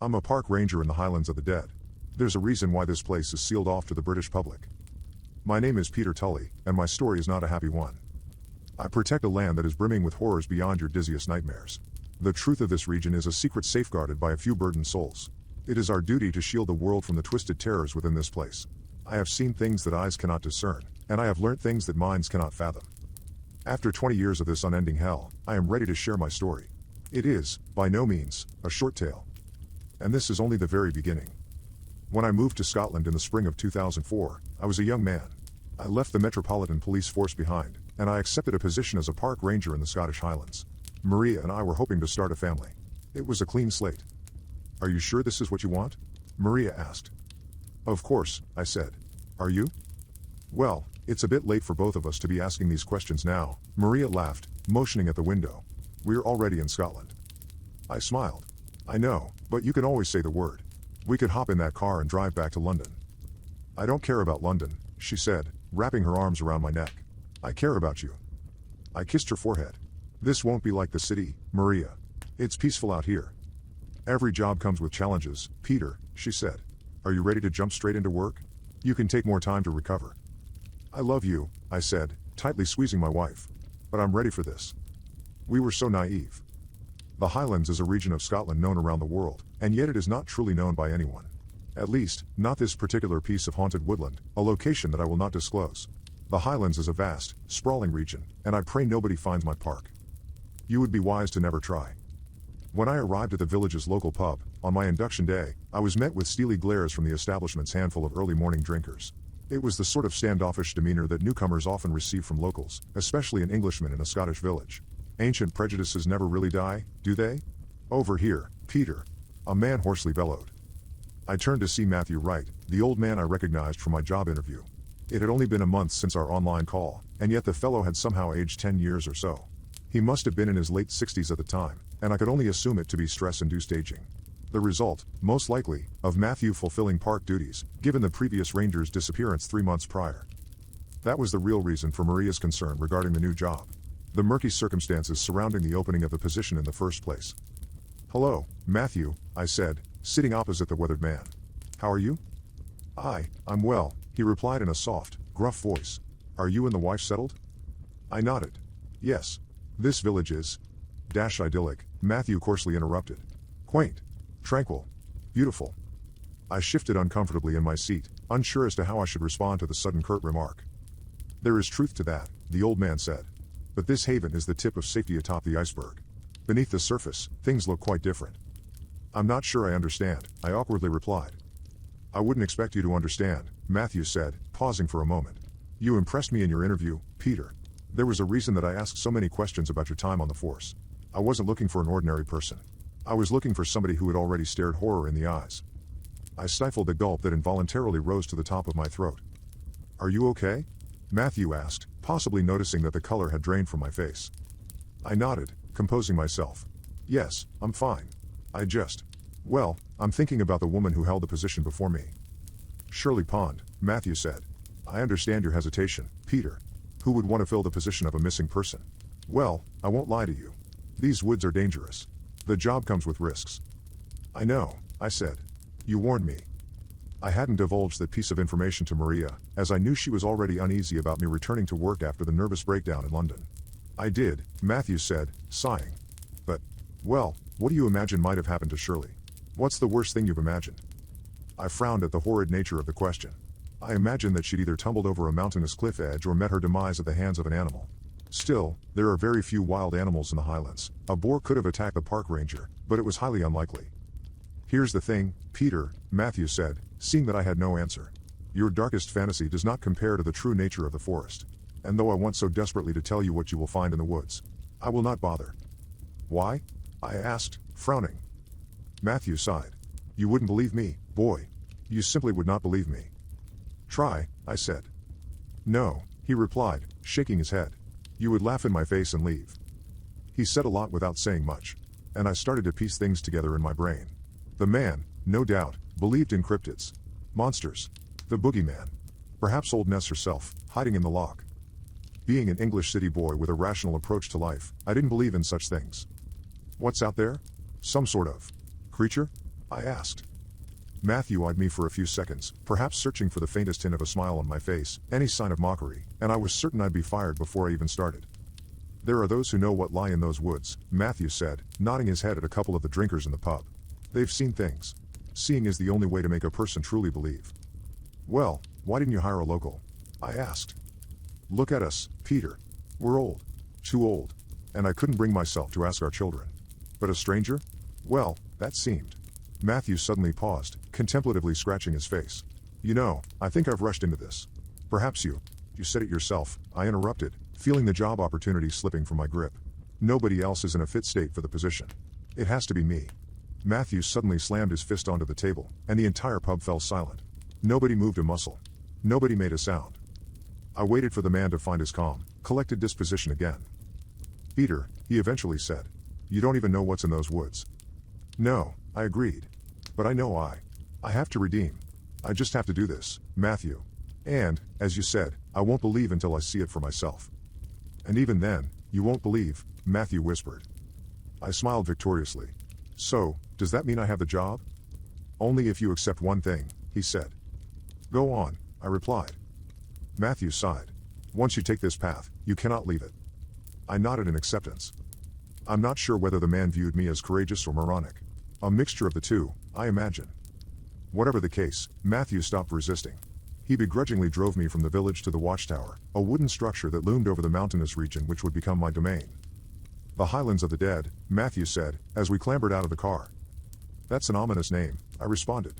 I'm a park ranger in the Highlands of the Dead. There's a reason why this place is sealed off to the British public. My name is Peter Tully, and my story is not a happy one. I protect a land that is brimming with horrors beyond your dizziest nightmares. The truth of this region is a secret safeguarded by a few burdened souls. It is our duty to shield the world from the twisted terrors within this place. I have seen things that eyes cannot discern, and I have learnt things that minds cannot fathom. After 20 years of this unending hell, I am ready to share my story. It is, by no means, a short tale. And this is only the very beginning. When I moved to Scotland in the spring of 2004, I was a young man. I left the Metropolitan Police Force behind, and I accepted a position as a park ranger in the Scottish Highlands. Maria and I were hoping to start a family. It was a clean slate. "Are you sure this is what you want?" Maria asked. "Of course," I said. "Are you?" "Well, it's a bit late for both of us to be asking these questions now," Maria laughed, motioning at the window. "We're already in Scotland." I smiled. "I know, but you can always say the word. We could hop in that car and drive back to London." "I don't care about London," she said, wrapping her arms around my neck. "I care about you." I kissed her forehead. "This won't be like the city, Maria. It's peaceful out here." "Every job comes with challenges, Peter," she said. "Are you ready to jump straight into work? You can take more time to recover." "I love you," I said, tightly squeezing my wife. "But I'm ready for this." We were so naive. The Highlands is a region of Scotland known around the world, and yet it is not truly known by anyone. At least, not this particular piece of haunted woodland, a location that I will not disclose. The Highlands is a vast, sprawling region, and I pray nobody finds my park. You would be wise to never try. When I arrived at the village's local pub, on my induction day, I was met with steely glares from the establishment's handful of early morning drinkers. It was the sort of standoffish demeanor that newcomers often receive from locals, especially an Englishman in a Scottish village. Ancient prejudices never really die, do they? "Over here, Peter," a man hoarsely bellowed. I turned to see Matthew Wright, the old man I recognized from my job interview. It had only been a month since our online call, and yet the fellow had somehow aged 10 years or so. He must have been in his late 60s at the time, and I could only assume it to be stress-induced aging. The result, most likely, of Matthew fulfilling park duties, given the previous ranger's disappearance 3 months prior. That was the real reason for Maria's concern regarding the new job. The murky circumstances surrounding the opening of the position in the first place. "Hello, Matthew," I said, sitting opposite the weathered man. "How are you?" I'm well," he replied in a soft, gruff voice. "Are you and the wife settled?" I nodded. "Yes. This village is idyllic," Matthew coarsely interrupted. "Quaint. Tranquil. Beautiful." I shifted uncomfortably in my seat, unsure as to how I should respond to the sudden curt remark. "There is truth to that," the old man said. "But this haven is the tip of safety atop the iceberg. Beneath the surface, things look quite different." "I'm not sure I understand," I awkwardly replied. "I wouldn't expect you to understand," Matthew said, pausing for a moment. "You impressed me in your interview, Peter. There was a reason that I asked so many questions about your time on the force. I wasn't looking for an ordinary person. I was looking for somebody who had already stared horror in the eyes." I stifled a gulp that involuntarily rose to the top of my throat. "Are you okay?" Matthew asked, possibly noticing that the color had drained from my face. I nodded, composing myself. "Yes, I'm fine. Well, I'm thinking about the woman who held the position before me." "Shirley Pond," Matthew said. "I understand your hesitation, Peter. Who would want to fill the position of a missing person? Well, I won't lie to you. These woods are dangerous. The job comes with risks." "I know," I said. "You warned me." I hadn't divulged that piece of information to Maria, as I knew she was already uneasy about me returning to work after the nervous breakdown in London. "I did," Matthew said, sighing. "But, well, what do you imagine might have happened to Shirley? What's the worst thing you've imagined?" I frowned at the horrid nature of the question. I imagined that she'd either tumbled over a mountainous cliff edge or met her demise at the hands of an animal. Still, there are very few wild animals in the Highlands. A boar could have attacked the park ranger, but it was highly unlikely. "Here's the thing, Peter," Matthew said, seeing that I had no answer. "Your darkest fantasy does not compare to the true nature of the forest. And though I want so desperately to tell you what you will find in the woods, I will not bother." "Why?" I asked, frowning. Matthew sighed. "You wouldn't believe me, boy. You simply would not believe me." "Try," I said. "No," he replied, shaking his head. "You would laugh in my face and leave." He said a lot without saying much, and I started to piece things together in my brain. The man, no doubt, believed in cryptids. Monsters. The boogeyman. Perhaps old Ness herself, hiding in the loch. Being an English city boy with a rational approach to life, I didn't believe in such things. What's out there? Some sort of creature? I asked. Matthew eyed me for a few seconds, perhaps searching for the faintest hint of a smile on my face, any sign of mockery, and I was certain I'd be fired before I even started. There are those who know what lie in those woods, Matthew said, nodding his head at a couple of the drinkers in the pub. They've seen things. Seeing is the only way to make a person truly believe. Well, why didn't you hire a local? I asked. Look at us, Peter. We're old. Too old. And I couldn't bring myself to ask our children. But a stranger? Well, that seemed. Matthew suddenly paused, contemplatively scratching his face. You know, I think I've rushed into this. Perhaps you said it yourself, I interrupted, feeling the job opportunity slipping from my grip. Nobody else is in a fit state for the position. It has to be me. Matthew suddenly slammed his fist onto the table, and the entire pub fell silent. Nobody moved a muscle. Nobody made a sound. I waited for the man to find his calm, collected disposition again. Peter, he eventually said. You don't even know what's in those woods. No, I agreed. But I know I have to redeem. I just have to do this, Matthew. And, as you said, I won't believe until I see it for myself. And even then, you won't believe, Matthew whispered. I smiled victoriously. So, does that mean I have the job? Only if you accept one thing, he said. Go on, I replied. Matthew sighed. Once you take this path, you cannot leave it. I nodded in acceptance. I'm not sure whether the man viewed me as courageous or moronic. A mixture of the two, I imagine. Whatever the case, Matthew stopped resisting. He begrudgingly drove me from the village to the watchtower, a wooden structure that loomed over the mountainous region which would become my domain. The Highlands of the Dead, Matthew said, as we clambered out of the car. That's an ominous name, I responded.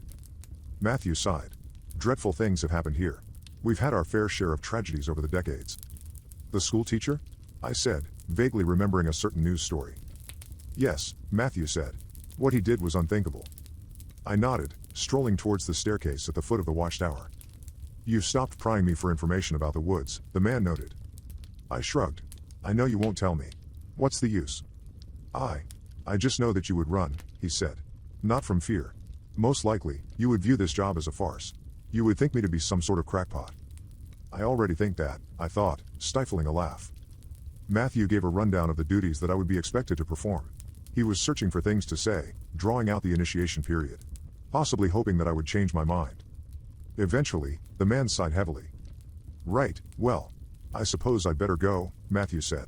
Matthew sighed. Dreadful things have happened here. We've had our fair share of tragedies over the decades. The school teacher? I said, vaguely remembering a certain news story. Yes, Matthew said. What he did was unthinkable. I nodded, strolling towards the staircase at the foot of the watchtower. You've stopped prying me for information about the woods, the man noted. I shrugged. I know you won't tell me. What's the use? I just know that you would run, he said. Not from fear. Most likely, you would view this job as a farce. You would think me to be some sort of crackpot. I already think that, I thought, stifling a laugh. Matthew gave a rundown of the duties that I would be expected to perform. He was searching for things to say, drawing out the initiation period. Possibly hoping that I would change my mind. Eventually, the man sighed heavily. Right, well, I suppose I'd better go, Matthew said.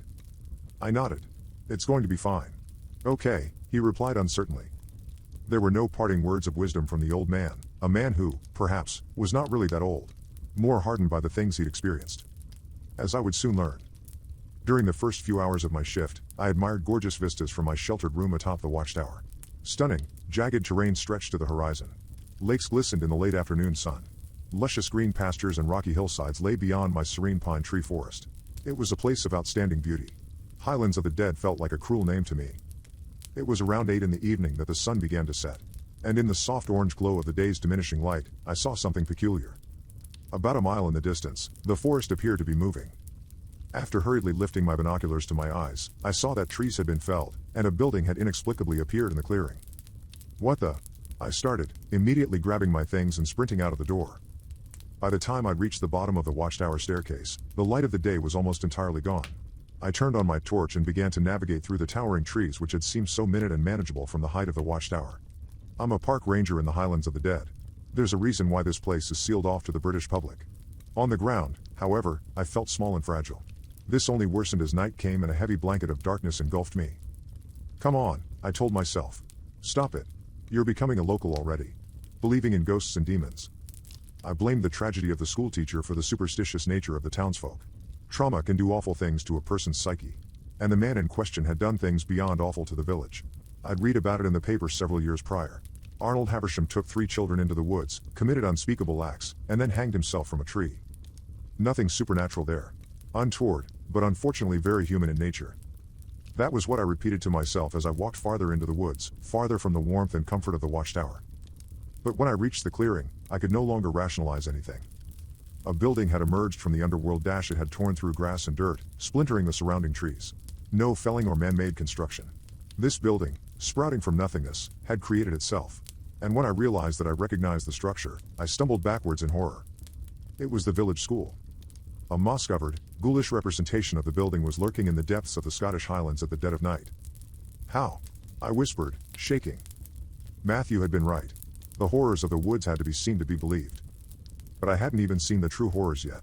I nodded. It's going to be fine. Okay, he replied uncertainly. There were no parting words of wisdom from the old man, a man who, perhaps, was not really that old. More hardened by the things he'd experienced. As I would soon learn. During the first few hours of my shift, I admired gorgeous vistas from my sheltered room atop the watchtower. Stunning, jagged terrain stretched to the horizon. Lakes glistened in the late afternoon sun. Luscious green pastures and rocky hillsides lay beyond my serene pine tree forest. It was a place of outstanding beauty. Highlands of the Dead felt like a cruel name to me. It was around 8 in the evening that the sun began to set. And in the soft orange glow of the day's diminishing light, I saw something peculiar. About a mile in the distance, the forest appeared to be moving. After hurriedly lifting my binoculars to my eyes, I saw that trees had been felled, and a building had inexplicably appeared in the clearing. What the? I started, immediately grabbing my things and sprinting out of the door. By the time I'd reached the bottom of the watchtower staircase, the light of the day was almost entirely gone. I turned on my torch and began to navigate through the towering trees which had seemed so minute and manageable from the height of the watchtower. I'm a park ranger in the Highlands of the Dead. There's a reason why this place is sealed off to the British public. On the ground, however, I felt small and fragile. This only worsened as night came and a heavy blanket of darkness engulfed me. Come on, I told myself. Stop it. You're becoming a local already. Believing in ghosts and demons. I blamed the tragedy of the schoolteacher for the superstitious nature of the townsfolk. Trauma can do awful things to a person's psyche. And the man in question had done things beyond awful to the village. I'd read about it in the paper several years prior. Arnold Haversham took 3 children into the woods, committed unspeakable acts, and then hanged himself from a tree. Nothing supernatural there. Untoward, but unfortunately very human in nature. That was what I repeated to myself as I walked farther into the woods, farther from the warmth and comfort of the watchtower. But when I reached the clearing, I could no longer rationalize anything. A building had emerged from the underworld. It had torn through grass and dirt, splintering the surrounding trees. No felling or man-made construction. This building, sprouting from nothingness, had created itself. And when I realized that I recognized the structure, I stumbled backwards in horror. It was the village school. A moss-covered, ghoulish representation of the building was lurking in the depths of the Scottish Highlands at the dead of night. How? I whispered, shaking. Matthew had been right. The horrors of the woods had to be seen to be believed. But I hadn't even seen the true horrors yet.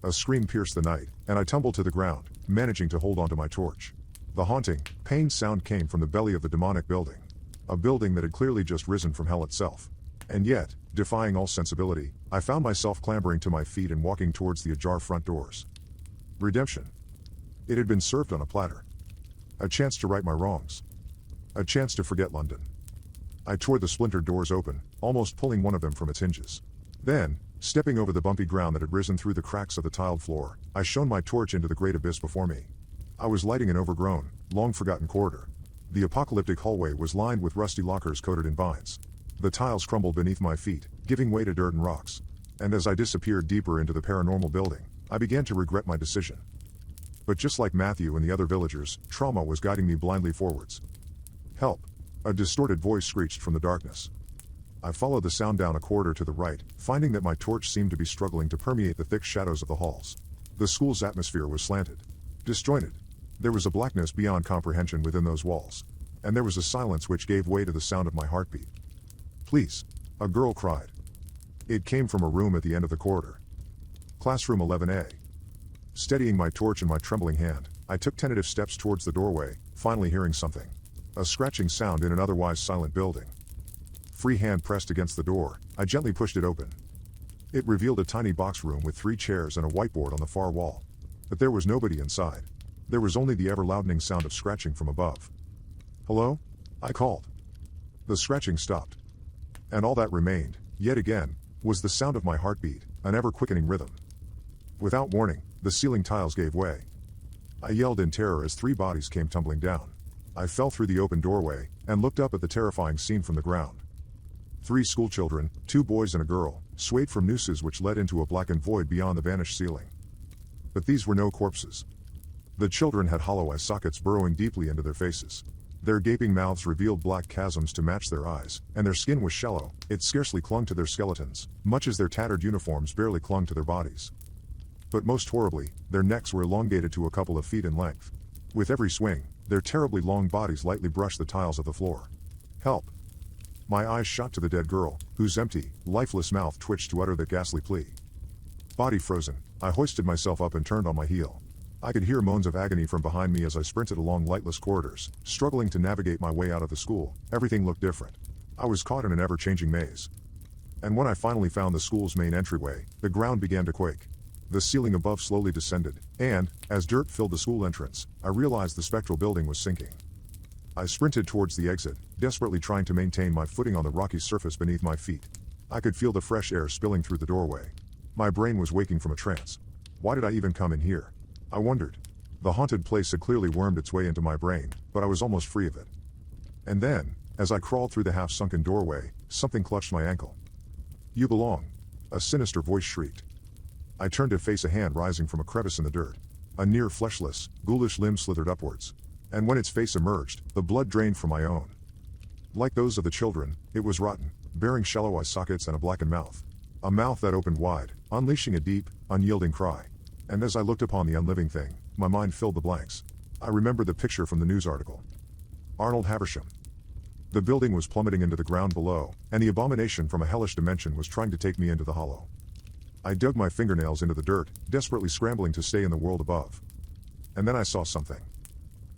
A scream pierced the night, and I tumbled to the ground, managing to hold onto my torch. The haunting, pained sound came from the belly of the demonic building. A building that had clearly just risen from hell itself. And yet, defying all sensibility, I found myself clambering to my feet and walking towards the ajar front doors. Redemption. It had been served on a platter. A chance to right my wrongs. A chance to forget London. I tore the splintered doors open, almost pulling one of them from its hinges. Then, stepping over the bumpy ground that had risen through the cracks of the tiled floor, I shone my torch into the great abyss before me. I was lighting an overgrown, long-forgotten corridor. The apocalyptic hallway was lined with rusty lockers coated in vines. The tiles crumbled beneath my feet, giving way to dirt and rocks. And as I disappeared deeper into the paranormal building, I began to regret my decision. But just like Matthew and the other villagers, trauma was guiding me blindly forwards. Help! A distorted voice screeched from the darkness. I followed the sound down a corridor to the right, finding that my torch seemed to be struggling to permeate the thick shadows of the halls. The school's atmosphere was slanted. Disjointed. There was a blackness beyond comprehension within those walls. And there was a silence which gave way to the sound of my heartbeat. Please! A girl cried. It came from a room at the end of the corridor. Classroom 11A. Steadying my torch in my trembling hand, I took tentative steps towards the doorway, finally hearing something. A scratching sound in an otherwise silent building. Free hand pressed against the door, I gently pushed it open. It revealed a tiny box room with 3 chairs and a whiteboard on the far wall. But there was nobody inside. There was only the ever-loudening sound of scratching from above. Hello? I called. The scratching stopped. And all that remained, yet again, was the sound of my heartbeat, an ever-quickening rhythm. Without warning, the ceiling tiles gave way. I yelled in terror as 3 bodies came tumbling down. I fell through the open doorway, and looked up at the terrifying scene from the ground. 3 schoolchildren, 2 boys and a girl, swayed from nooses which led into a blackened void beyond the vanished ceiling. But these were no corpses. The children had hollow eye sockets burrowing deeply into their faces. Their gaping mouths revealed black chasms to match their eyes, and their skin was shallow, it scarcely clung to their skeletons, much as their tattered uniforms barely clung to their bodies. But most horribly, their necks were elongated to a couple of feet in length. With every swing, their terribly long bodies lightly brushed the tiles of the floor. Help! My eyes shot to the dead girl, whose empty, lifeless mouth twitched to utter that ghastly plea. Body frozen, I hoisted myself up and turned on my heel. I could hear moans of agony from behind me as I sprinted along lightless corridors, struggling to navigate my way out of the school. Everything looked different. I was caught in an ever-changing maze. And when I finally found the school's main entryway, the ground began to quake. The ceiling above slowly descended, and, as dirt filled the school entrance, I realized the spectral building was sinking. I sprinted towards the exit, desperately trying to maintain my footing on the rocky surface beneath my feet. I could feel the fresh air spilling through the doorway. My brain was waking from a trance. Why did I even come in here? I wondered. The haunted place had clearly wormed its way into my brain, but I was almost free of it. And then, as I crawled through the half-sunken doorway, something clutched my ankle. You belong. A sinister voice shrieked. I turned to face a hand rising from a crevice in the dirt. A near fleshless, ghoulish limb slithered upwards. And when its face emerged, the blood drained from my own. Like those of the children, it was rotten, bearing shallow eye sockets and a blackened mouth. A mouth that opened wide, unleashing a deep, unyielding cry. And as I looked upon the unliving thing, my mind filled the blanks. I remembered the picture from the news article. Arnold Havisham. The building was plummeting into the ground below, and the abomination from a hellish dimension was trying to take me into the hollow. I dug my fingernails into the dirt, desperately scrambling to stay in the world above. And then I saw something.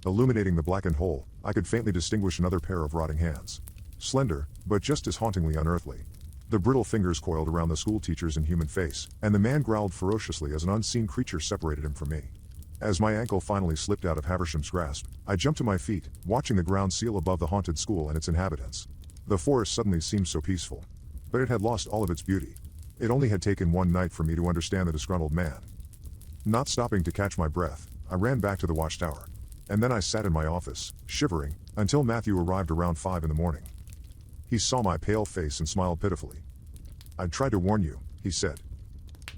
Illuminating the blackened hole, I could faintly distinguish another pair of rotting hands. Slender, but just as hauntingly unearthly. The brittle fingers coiled around the schoolteacher's inhuman face, and the man growled ferociously as an unseen creature separated him from me. As my ankle finally slipped out of Havisham's grasp, I jumped to my feet, watching the ground seal above the haunted school and its inhabitants. The forest suddenly seemed so peaceful. But it had lost all of its beauty. It only had taken one night for me to understand the disgruntled man. Not stopping to catch my breath, I ran back to the watchtower. And then I sat in my office, shivering, until Matthew arrived around 5 in the morning. He saw my pale face and smiled pitifully. "I tried to warn you," he said.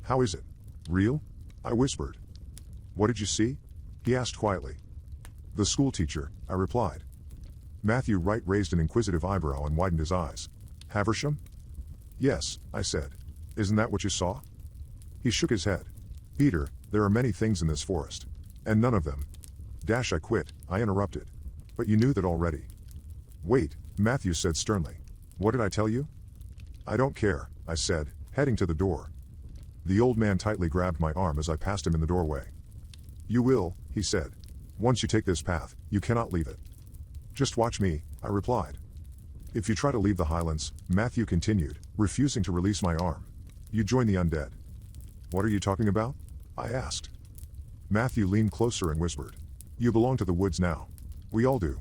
"How is it? Real?" I whispered. "What did you see?" he asked quietly. "The schoolteacher," I replied. Matthew Wright raised an inquisitive eyebrow and widened his eyes. "Havisham?" "Yes," I said. "Isn't that what you saw?" He shook his head. "Peter, there are many things in this forest. And none of them—" I quit, I interrupted. "But you knew that already." "Wait," Matthew said sternly. What did I tell you? I don't care, I said, heading to the door. The old man tightly grabbed my arm as I passed him in the doorway. You will, he said. Once you take this path, you cannot leave it. Just watch me, I replied. If you try to leave the Highlands, Matthew continued, refusing to release my arm, you join the undead. What are you talking about? I asked. Matthew leaned closer and whispered. You belong to the woods now. We all do.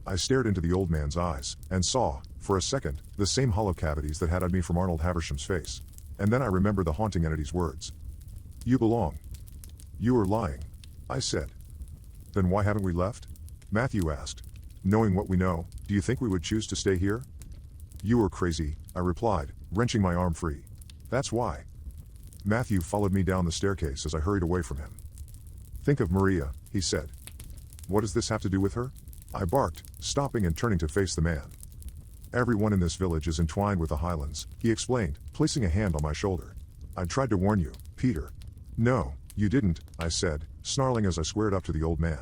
I stared into the old man's eyes, and saw, for a second, the same hollow cavities that had on me from Arnold Haversham's face. And then I remembered the haunting entity's words. You belong. You are lying, I said. Then why haven't we left? Matthew asked. Knowing what we know, do you think we would choose to stay here? You are crazy, I replied, wrenching my arm free. That's why. Matthew followed me down the staircase as I hurried away from him. Think of Maria, he said. What does this have to do with her? I barked, stopping and turning to face the man. Everyone in this village is entwined with the Highlands, he explained, placing a hand on my shoulder. I tried to warn you, Peter. No, you didn't, I said, snarling as I squared up to the old man.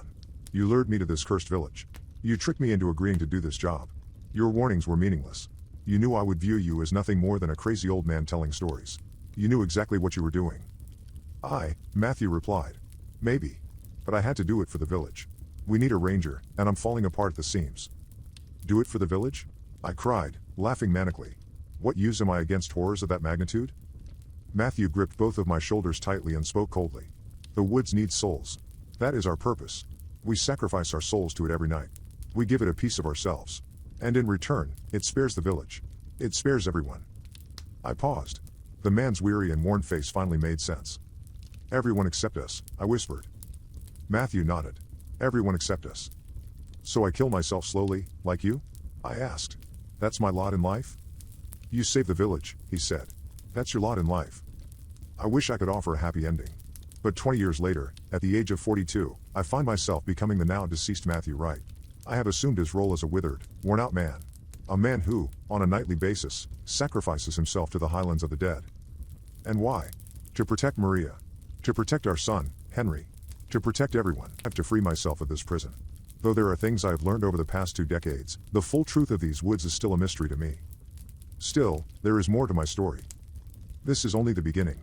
You lured me to this cursed village. You tricked me into agreeing to do this job. Your warnings were meaningless. You knew I would view you as nothing more than a crazy old man telling stories. You knew exactly what you were doing. Matthew replied. Maybe. But I had to do it for the village. We need a ranger, and I'm falling apart at the seams. Do it for the village? I cried, laughing manically. What use am I against horrors of that magnitude? Matthew gripped both of my shoulders tightly and spoke coldly. The woods needs souls. That is our purpose. We sacrifice our souls to it every night. We give it a piece of ourselves. And in return, it spares the village. It spares everyone. I paused. The man's weary and worn face finally made sense. Everyone except us, I whispered. Matthew nodded. Everyone except us. So I kill myself slowly, like you? I asked. That's my lot in life? You save the village, he said. That's your lot in life. I wish I could offer a happy ending. But 20 years later, at the age of 42, I find myself becoming the now deceased Matthew Wright. I have assumed his role as a withered, worn-out man. A man who, on a nightly basis, sacrifices himself to the Highlands of the dead. And why? To protect Maria. To protect our son, Henry. To protect everyone. I have to free myself of this prison. Though there are things I have learned over the past 2 decades, the full truth of these woods is still a mystery to me. Still, there is more to my story. This is only the beginning.